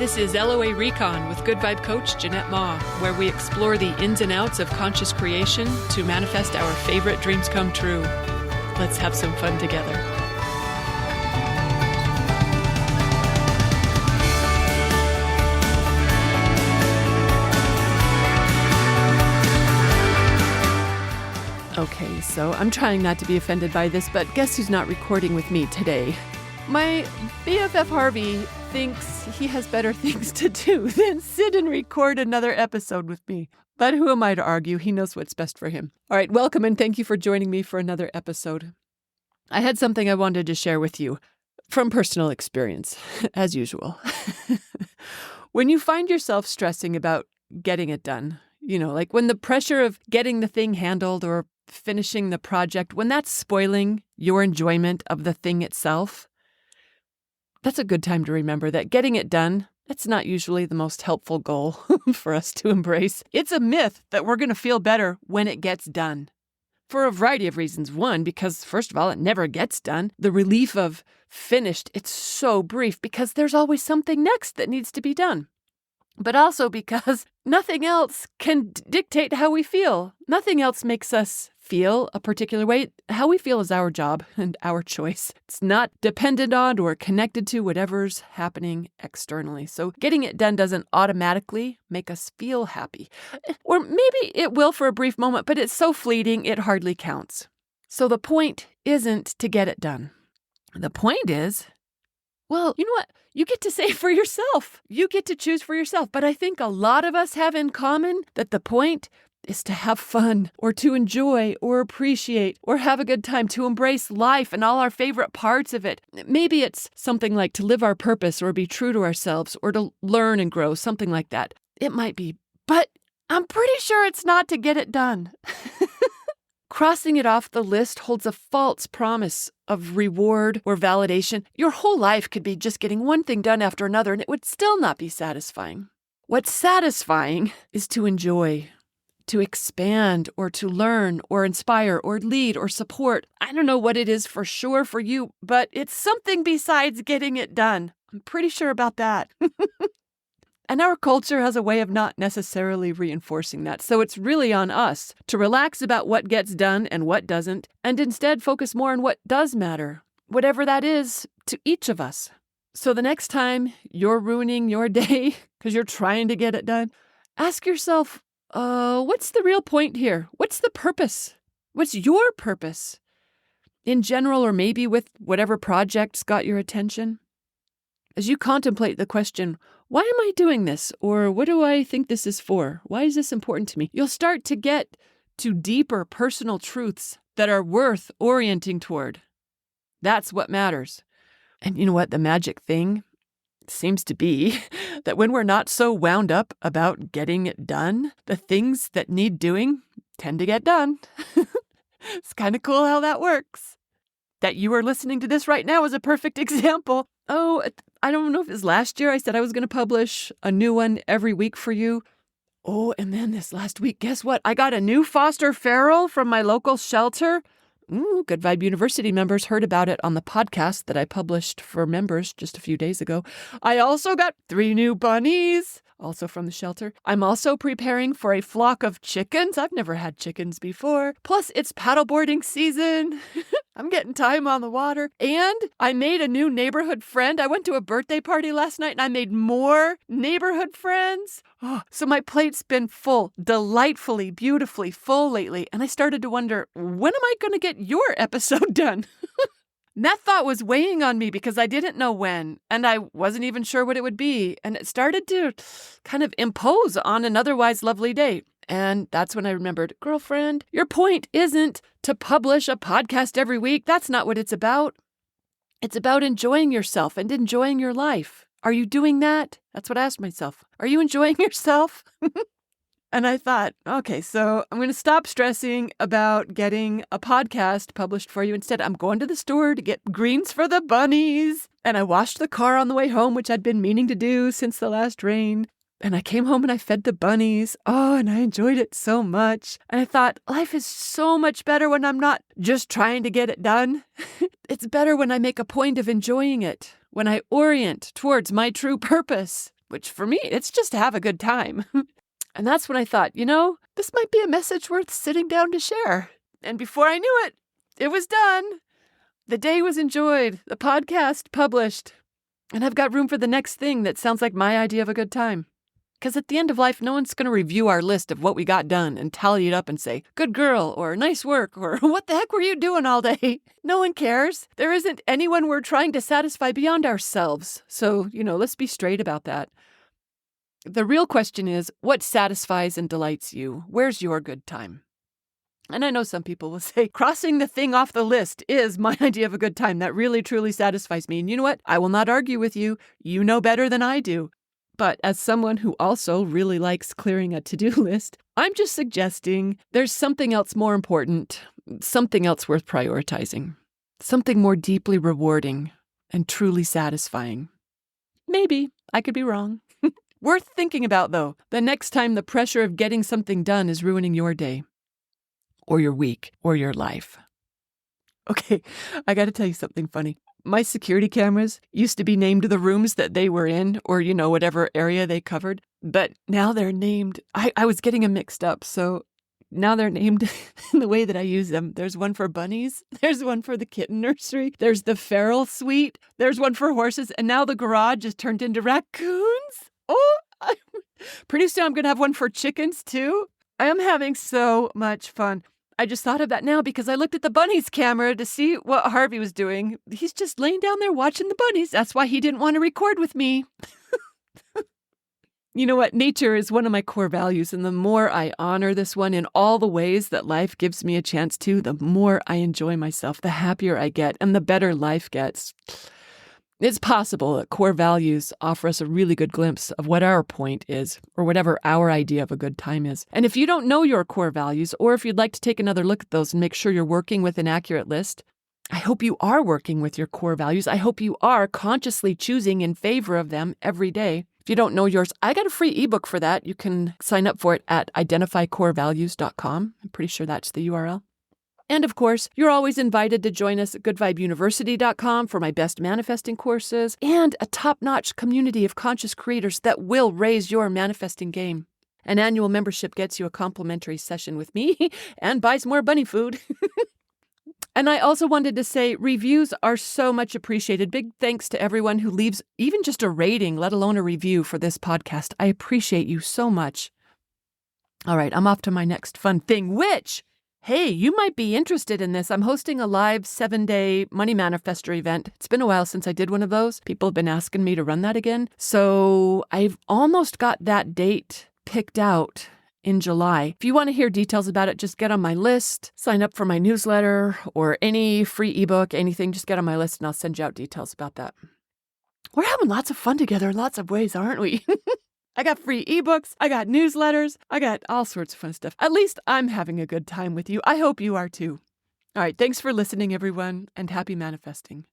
This is LOA Recon with Good Vibe Coach Jeanette Ma, where we explore the ins and outs of conscious creation to manifest our favorite dreams come true. Let's have some fun together. Okay, so I'm trying not to be offended by this, but guess who's not recording with me today? My BFF Harvey thinks he has better things to do than sit and record another episode with me. But who am I to argue? He knows what's best for him. All right, welcome and thank you for joining me for another episode. I had something I wanted to share with you from personal experience, as usual. When you find yourself stressing about getting it done, like when the pressure of getting the thing handled or finishing the project, when that's spoiling your enjoyment of the thing itself, that's a good time to remember that getting it done, that's not usually the most helpful goal for us to embrace. It's a myth that we're going to feel better when it gets done. For a variety of reasons. One, because first of all, it never gets done. The relief of finished, it's so brief because there's always something next that needs to be done. But also because nothing else can dictate how we feel. Nothing else makes us feel a particular way. How we feel is our job and our choice. It's not dependent on or connected to whatever's happening externally. So getting it done doesn't automatically make us feel happy. Or maybe it will for a brief moment, but it's so fleeting it hardly counts. So the point isn't to get it done. The point is, well, you know what? You get to say for yourself. You get to choose for yourself. But I think a lot of us have in common that the point is to have fun or to enjoy or appreciate or have a good time, to embrace life and all our favorite parts of it. Maybe it's something like to live our purpose or be true to ourselves or to learn and grow, something like that. It might be, but I'm pretty sure it's not to get it done. Crossing it off the list holds a false promise of reward or validation. Your whole life could be just getting one thing done after another, and it would still not be satisfying. What's satisfying is to enjoy, to expand, or to learn, or inspire, or lead, or support. I don't know what it is for sure for you, but it's something besides getting it done. I'm pretty sure about that. And our culture has a way of not necessarily reinforcing that. So it's really on us to relax about what gets done and what doesn't, and instead focus more on what does matter, whatever that is to each of us. So the next time you're ruining your day because you're trying to get it done, ask yourself, what's the real point here? What's the purpose? What's your purpose? In general, or maybe with whatever project's got your attention? As you contemplate the question, why am I doing this? Or what do I think this is for? Why is this important to me? You'll start to get to deeper personal truths that are worth orienting toward. That's what matters. And you know what? The magic thing seems to be that when we're not so wound up about getting it done, the things that need doing tend to get done. It's kind of cool how that works. That you are listening to this right now is a perfect example. Oh, I don't know if it was last year I said I was going to publish a new one every week for you. Oh, and then this last week, guess what? I got a new foster feral from my local shelter. Good Vibe University members heard about it on the podcast that I published for members just a few days ago. I also got 3 new bunnies, also from the shelter. I'm also preparing for a flock of chickens. I've never had chickens before. Plus, it's paddleboarding season. I'm getting time on the water. And I made a new neighborhood friend. I went to a birthday party last night and I made more neighborhood friends. Oh, so my plate's been full, delightfully, beautifully full lately. And I started to wonder, when am I going to get your episode done? And that thought was weighing on me because I didn't know when, and I wasn't even sure what it would be. And it started to kind of impose on an otherwise lovely day. And that's when I remembered, girlfriend, your point isn't to publish a podcast every week. That's not what it's about. It's about enjoying yourself and enjoying your life. Are you doing that? That's what I asked myself. Are you enjoying yourself? And I thought, okay, so I'm going to stop stressing about getting a podcast published for you. Instead, I'm going to the store to get greens for the bunnies. And I washed the car on the way home, which I'd been meaning to do since the last rain. And I came home and I fed the bunnies. Oh, and I enjoyed it so much. And I thought, life is so much better when I'm not just trying to get it done. It's better when I make a point of enjoying it, when I orient towards my true purpose. which for me, it's just to have a good time. And that's when I thought, this might be a message worth sitting down to share. And before I knew it, it was done. The day was enjoyed, the podcast published, and I've got room for the next thing that sounds like my idea of a good time. Because at the end of life, no one's going to review our list of what we got done and tally it up and say, good girl, or nice work, or what the heck were you doing all day? No one cares. There isn't anyone we're trying to satisfy beyond ourselves. So, let's be straight about that. The real question is, what satisfies and delights you? Where's your good time? And I know some people will say, crossing the thing off the list is my idea of a good time. That really, truly satisfies me. And you know what? I will not argue with you. You know better than I do. But as someone who also really likes clearing a to-do list, I'm just suggesting there's something else more important, something else worth prioritizing, something more deeply rewarding and truly satisfying. Maybe. I could be wrong. Worth thinking about, though, the next time the pressure of getting something done is ruining your day, or your week, or your life. Okay, I got to tell you something funny. My security cameras used to be named the rooms that they were in, or, whatever area they covered. But now they're named, I was getting them mixed up, so now they're named in the way that I use them. There's one for bunnies, there's one for the kitten nursery, there's the feral suite, there's one for horses, and now the garage is turned into raccoons. Oh, pretty soon I'm going to have one for chickens, too. I am having so much fun. I just thought of that now because I looked at the bunnies camera to see what Harvey was doing. He's just laying down there watching the bunnies. That's why he didn't want to record with me. You know what? Nature is one of my core values, and the more I honor this one in all the ways that life gives me a chance to, the more I enjoy myself, the happier I get, and the better life gets. It's possible that core values offer us a really good glimpse of what our point is, or whatever our idea of a good time is. And if you don't know your core values, or if you'd like to take another look at those and make sure you're working with an accurate list, I hope you are working with your core values. I hope you are consciously choosing in favor of them every day. If you don't know yours, I got a free ebook for that. You can sign up for it at identifycorevalues.com. I'm pretty sure that's the URL. And of course, you're always invited to join us at goodvibeuniversity.com for my best manifesting courses and a top-notch community of conscious creators that will raise your manifesting game. An annual membership gets you a complimentary session with me and buys more bunny food. And I also wanted to say reviews are so much appreciated. Big thanks to everyone who leaves even just a rating, let alone a review for this podcast. I appreciate you so much. All right, I'm off to my next fun thing, which... hey, you might be interested in this. I'm hosting a live 7-day Money Manifestor event. It's been a while since I did one of those. People have been asking me to run that again. So I've almost got that date picked out in July. If you want to hear details about it, just get on my list, sign up for my newsletter or any free ebook, anything. Just get on my list and I'll send you out details about that. We're having lots of fun together in lots of ways, aren't we? I got free ebooks, I got newsletters, I got all sorts of fun stuff. At least I'm having a good time with you. I hope you are too. All right, thanks for listening, everyone, and happy manifesting.